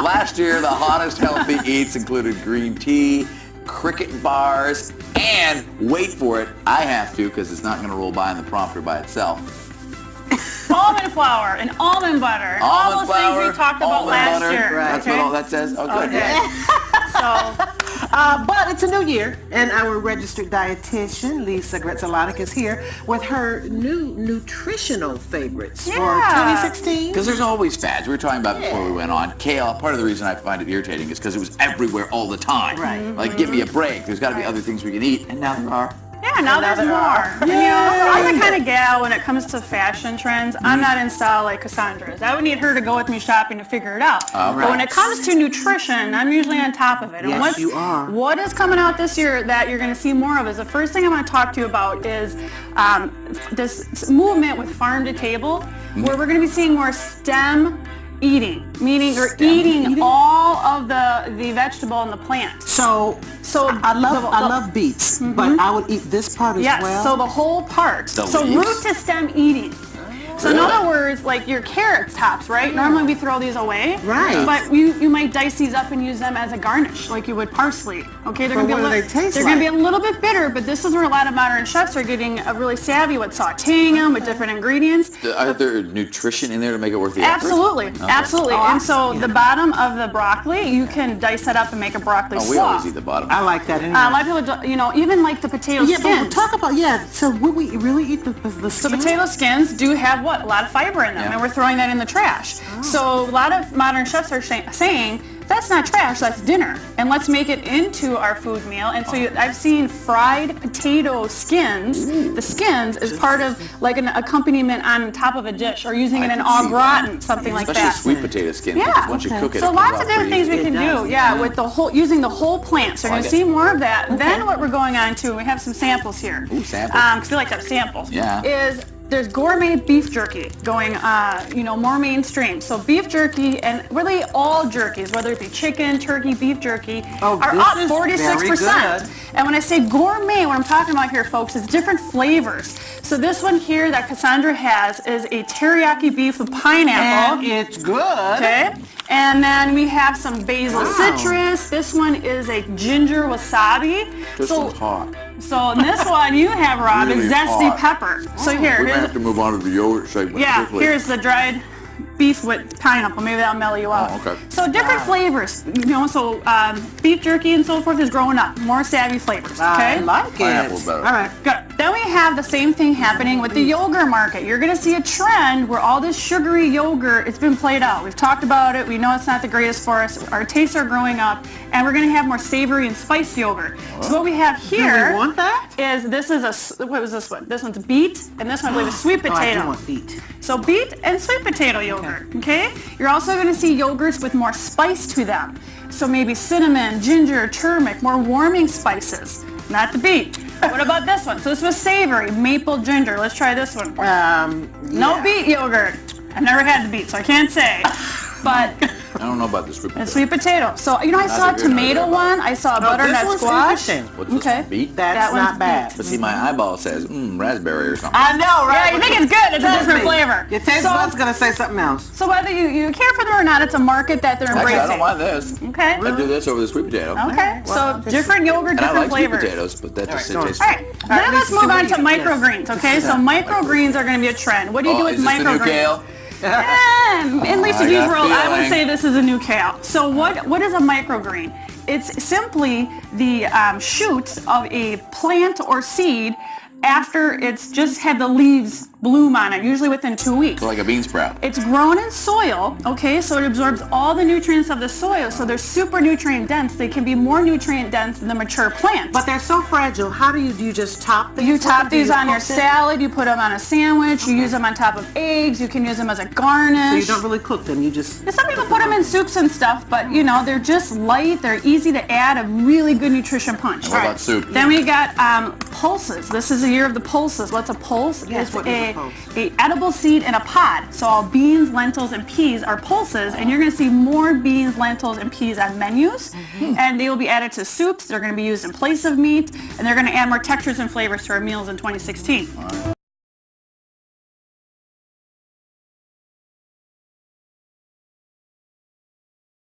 Last year, the hottest healthy eats included green tea, cricket bars, and wait for it, I have to because it's not going to roll by in the prompter by itself. Almond flour and almond butter. All those things we talked about last year. Right. That's what all that says? Oh, good. Okay. But it's a new year, and our registered dietitian, Lisa Gretzalanik, is here with her new nutritional favorites for 2016. Because there's always fads. We were talking about before we went on. Kale, part of the reason I find it irritating is because it was everywhere all the time. Right. Like, give me a break. There's got to be other things we can eat, and now there are. Yeah, now there's more. And, you know, I'm the kind of gal when it comes to fashion trends, I'm not in style like Cassandra's. I would need her to go with me shopping to figure it out. But when it comes to nutrition, I'm usually on top of it. Yes, you are. What is coming out this year that you're going to see more of is the first thing I want to talk to you about is this movement with farm to table, where we're going to be seeing more STEM eating, meaning you're eating all of the vegetable and the plant. So I love beets, but I would eat this part as well. Yes, so the whole part. So root to stem eating. So in other words, like your carrot tops, right? Normally we throw these away. Right. But you might dice these up and use them as a garnish, like you would parsley. Okay, they're going to be a little bit bitter, but this is where a lot of modern chefs are getting really savvy with sautéing them with different ingredients. Are there nutrition in there to make it worth the effort? Absolutely, absolutely. And so the bottom of the broccoli, you can dice that up and make a broccoli slaw. We always eat the bottom. I like that. Anyway. A lot of people, you know, even like the potato skins. Yeah, but talk about, so would we really eat the skins? So potato skins do have what? A lot of fiber in them, and we're throwing that in the trash. So a lot of modern chefs are saying, that's not trash, that's dinner, and let's make it into our food meal. And so I've seen fried potato skins. The skins is part of like an accompaniment on top of a dish, or using it in au gratin, something like that. Especially sweet potato skins, because once you cook it, so lots of different things we can do, with the whole, using the whole plant. So you're going to see more of that. Then what we're going on to, we have some samples here. Ooh, samples. Because we like to have samples. Is there's gourmet beef jerky going, more mainstream. So beef jerky and really all jerkies, whether it be chicken, turkey, beef jerky, are up 46%. And when I say gourmet, what I'm talking about here, folks, is different flavors. So this one here that Cassandra has is a teriyaki beef with pineapple. And it's good. Okay. And then we have some basil citrus. This one is a ginger wasabi. This one's hot. So in this one you have, Rob, is zesty pepper. So here, we're going to have to move on to the yogurt segment. Yeah, here's the dried beef with pineapple. Maybe that'll mellow you out. Oh, okay. So different flavors, so beef jerky and so forth is growing up. More savvy flavors, okay? I like it. Pineapple's better. All right. Good. Then we have the same thing happening with the yogurt market. You're going to see a trend where all this sugary yogurt, it's been played out. We've talked about it. We know it's not the greatest for us. Our tastes are growing up, and we're going to have more savory and spiced yogurt. So what we have here Do we want that? is this is what was this one? This one's beet, and this one I believe is sweet potato. I do want beet. So beet and sweet potato yogurt, okay? You're also going to see yogurts with more spice to them. So maybe cinnamon, ginger, turmeric, more warming spices, not the beet. What about this one? So this was savory, maple ginger. Let's try this one. No beet yogurt. I've never had the beet, so I can't say. But I don't know about the sweet potato. Sweet potato. So, I saw a tomato one. I saw a butternut squash. What's this? Beet? That's not bad. But see, my eyeball says, raspberry or something. I know, right? Yeah, you think it's good. It's a different flavor. Your taste bud's going to say something else. So whether you care for them or not, it's a market that they're embracing. Actually, I don't mind this. Okay. I'd do this over the sweet potato. Okay. So different yogurt, different flavors. And I like sweet potatoes, but that just tastes good. All right. Then let's move on to microgreens, okay? So microgreens are going to be a trend. What do you do with microgreens? Is this the new kale? In Lisa G's world, I would say this is a new kale. So what is a microgreen? It's simply the shoot of a plant or seed after it's just had the leaves bloom on it, usually within 2 weeks. So like a bean sprout. It's grown in soil, okay, so it absorbs all the nutrients of the soil, so they're super nutrient dense. They can be more nutrient dense than the mature plant. But they're so fragile. How do you just top these? You top these on your salad, you put them on a sandwich, you use them on top of eggs, you can use them as a garnish. So you don't really cook them, you just... Some people put them in soups and stuff, but they're just light, they're easy to add a really good nutrition punch. What about soup? Then we got pulses. This is the year of the pulses. What's a pulse? Yes, what is a pulse? A edible seed in a pod. So all beans, lentils, and peas are pulses, and you're going to see more beans, lentils, and peas on menus. And they will be added to soups. They're going to be used in place of meat, and they're going to add more textures and flavors to our meals in 2016.